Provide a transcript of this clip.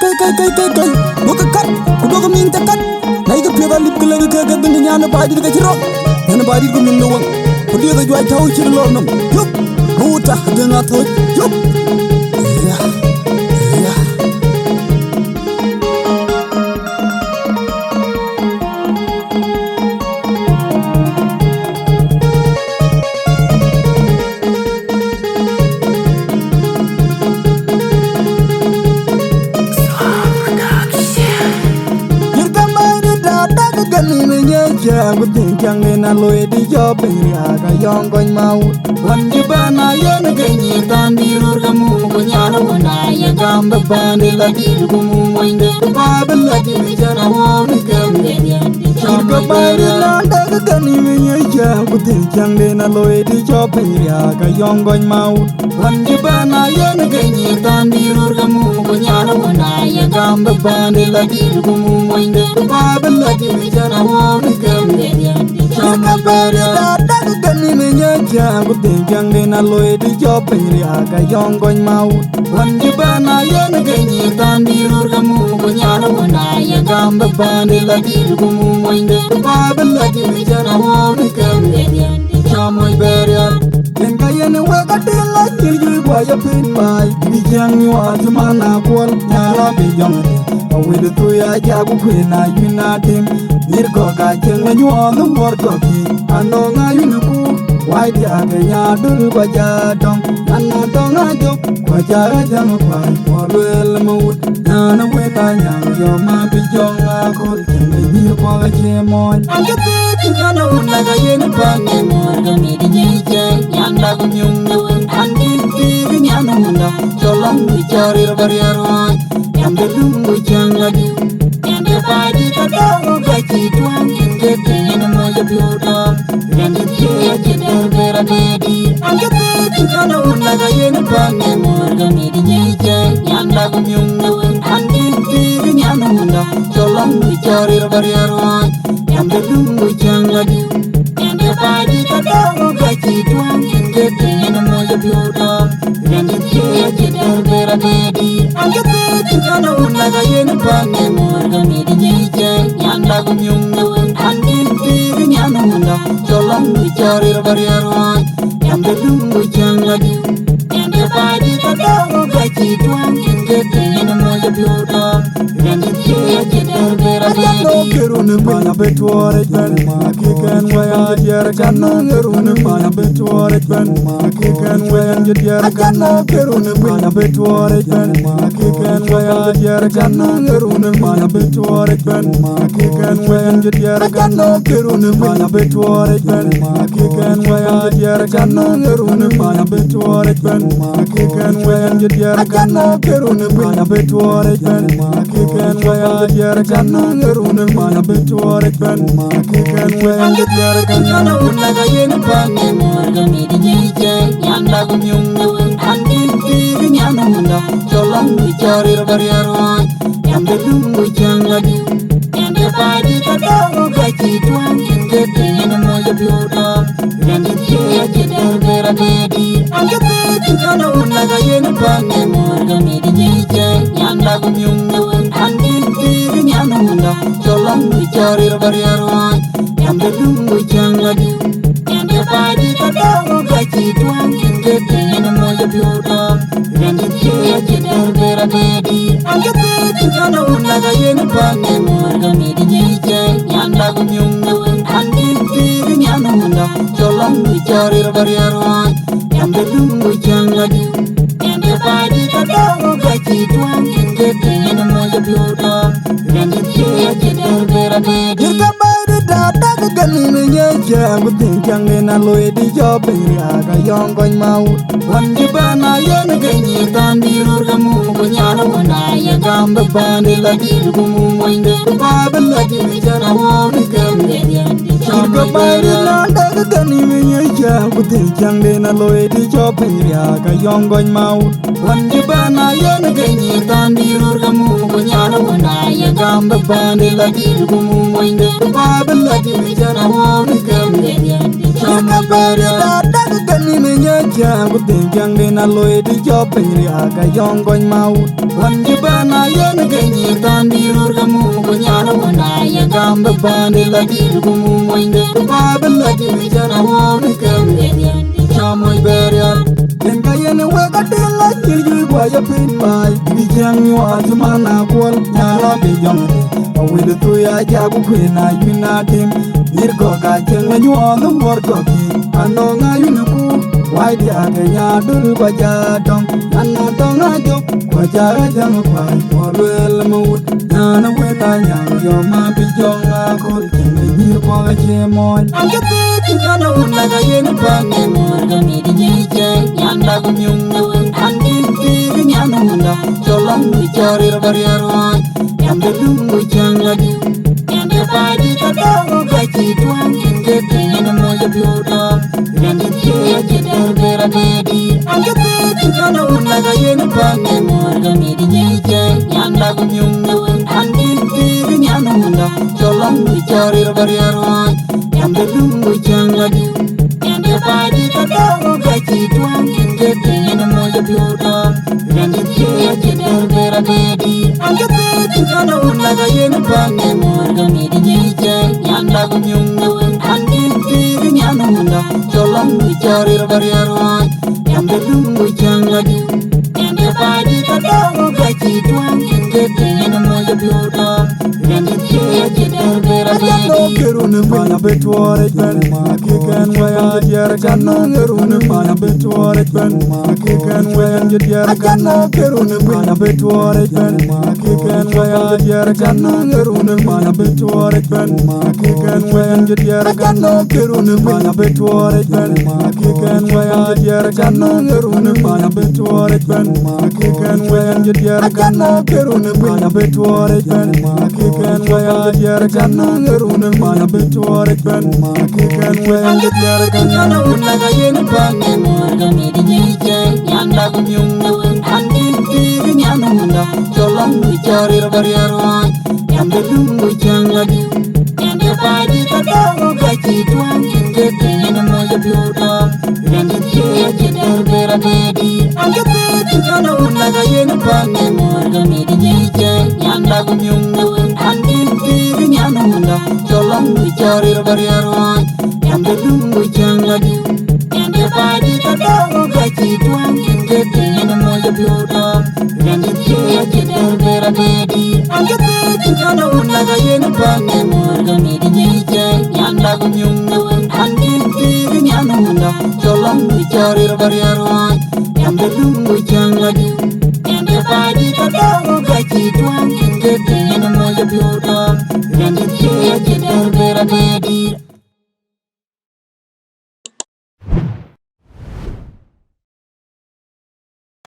kai boka kat kudoga min takat nay ga pega lip kala ga ga bin nyana baadi ga jiro nyana baadi ko min won ko diga jwa taw ci lor nam yup ruta de na to yup ya ya Aku tinggal na loe di job ya kayong koin mau wan jibana ya nagani tan dirur kamu kunyana wana ya gamba bande lagi kumu moinde babel lagi jara won kamenya cirko bayre na daga gani menya ya aku tinggal na loe di job ya kayong koin mau wan jibana ya nagani tan dirur kamu kunyana wana ya gamba bande lagi kumu moinde babel lagi jara won Sama beria daga gani menya ja aku tinggal na loe di job ya kayong koin mau wan jibana ya nagani tan dirur kamu kunyana wana ya gamba bande lagi kumu moinde babel lagi jara won kamenya Sama beria Kaya na waka tila kilju buaya pin mai Bijang yu atmana kwal nyala bijang Awil tu ya jagu kwena yuna tim Nirko kaceng nyuang morko ki Ano ngayunuku Wai jaga nyadul baja dong Ano dong ajuk Baja jang kwai Walwel maut Nana weta nyang Yoma bijong akul Jenge nirko kacemoy Angkati nyana unaga yene pange morga midi nyejay Nyanda kumyung nawun Angkiti nyana munda Cholang bicarir bariaroy Yamde lungu jang lagi Yamde padi tadau gaji tuang Yamde nyana moja biudang Yamde tiya jeder bera dedi Angkati nyana unaga yene pange morga midi nyejay Nyanda kumyung nawun Angkiti nyana munda Cholang bicarir bariaroy Yamde lungu jang lagi Yamde padi tadau gaji tuang Yamde nyana moja biudang Yamde tiya jeder bera dedi Angkati nyana unaga yene pange morga midi nyejay Nyanda kumyung nawun Angkiti nyana munda Cholang bicarir bariaroy Yamde lungu jang lagi Yamde padi tadau gaji tuang Yamde nyana moja biudang Yamde tiya jeder bera dedi Kerune mana betuare ben Akikan waya diar kana Kerune mana betuare ben Akikan waya diar kana Kerune mana betuare ben Akikan waya diar kana Kerune mana betuare ben Akikan waya diar kana Kerune mana betuare ben Akikan waya diar kana Kerune mana betuare ben Akikan waya diar kana Kerune mana betuare ben Akikan waya diar kana Kerune mana betuare ben Akikan waya diar kana unaga yene pange morga midi nyejay Nyanda kumyung nawun Angkiti nyana munda Cholang bicarir bariaroy Yamde lungu jang lagi Yamde padi tadau gaji tuang Yamde nyana moja biudang Yamde tiya jeder bera dedi Angkiti nyana unaga yene pange morga midi nyejay Nyanda kumyung nawun Angkiti nyana munda Cholang bicarir bariaroy Yamde lungu jang lagi Yamde padi tadau gaji tuang Yamde nyana moja biudang Yamde tiya jeder bera dedi Angkiti nyana unaga yene pange morga midi nyejay Nyanda kumyung nawun Angkiti nyana munda Cholang bicarir bariaroy Yamde lungu jang lagi Yamde padi tadau gaji tuang Yamde nyana moja biudang Yamde tiya jeder bera dedi Daga gani menya ja aku tinggal na loe di job ya kayong koin mau wan jibana ya nagani tan dirur kamu kunyana wana ya gamba bande lagi kumu moinde babel lagi jara won kamenya cirko bayre na daga gani menya ja aku tinggal na loe di job ya kayong koin mau wan jibana ya nagani tan dirur kamu kunyana wana ya gamba bande lagi kumu moinde babel lagi jara won kamenya Sama beria daga gani menya cha ku ting yang de na loe di job ri aga yong gon mau wan ji bana yen ge ni tan di rur kamu ku nyana wana ya gam ba bane la di ku mu moinde ba ba la di mi jana wa mi kam ge ni cha moy beria yen ga yen we ga de la ji ju gwa ya pin mai di jang ni wa ju mana kwal nyala be jong we de tu ya ja ku ku na yu na tim nir ko ga chen ma nyu on mor ko ki ano nga yu na ku wai dia ke nya dul ko ja dong ano dong a jo ko ja ga jang ko ko wel mu na na we ta nya yo ma bi jong a ko chen nir ko ga che mon an ga te ti na na un la ga yen pa ne mor ga mi di ji che yan da ku myung na un an ti ti nya na un da cho lam ni cha ri ra bar ya ro yan de dum bu chang la di yan de pa di ta da u ga chi tuan yin ge te na mo ja bi o da yan de ti ya che der be ra de di an ga te ti na na un la ga yen pa ne mor ga mi di ji che yan da ku myung na un an ti ti nya na un da cho lam ni cha ri ra bar ya ro yan de dum bu chang la di yan de pa di ta da u ga chi tuan yin ge te na mo ja bi o da yan de ti ya che der be ra de di an ga te ti na na un la ga yen pa ne mor ga mi di ji che yan da ku myung na un an ti ti nya na un da cho lam ni cha ri ra bar ya ro yan de dum bu chang la di yan de pa di ta da u ga chi tuan yin ge te na mo ja bi o da yan de ti ya che der be ra de di kerun pa na betwore ben ma ke kan wa ya jer kan no kerun pa na betwore ben ma ke kan wa ya jer kan no kerun pa na betwore ben ma ke kan wa ya jer kan no kerun pa na betwore ben ma ke kan wa ya jer kan no kerun pa na betwore ben ma ke kan wa ya jer kan no kerun pa na betwore ben ma ke kan wa ya jer kan no kerun pa na betwore ben ma ke kan wa ya jer kan no kerun pa na betwore ben ma ke kan wa ya jer kan no un la ga yen pa ne mor ga mi di ji che yan da ku myung na un an ti ti nya na un da cho lam ni cha ri ra bar ya ro yan de dum bu chang la di yan de pa di ta da u ga chi tuan yin ge te na mo ja bi o da yan de ti ya che der be ra de di an ga te ti na un la ga yen pa ne mor ga mi di ji che yan da ku myung na un an ti ti nya na un da cho lam ni cha ri ra bar ya ro yan de dum bu chang la di yan de pa di ta da u ga chi tuan yin ge te na mo ja bi o da yan de ti ya che der be ra de di an ga te ti na un la ga yen pa ne mor ga mi di ji che yan da ku myung na un an ti ti nya na un da cho lam ni cha ri ra bar ya ro yan de dum bu chang la di yan de pa di ta da u ga chi tuan yin ge te na mo ja bi o da yan de ti ya che der be ra de di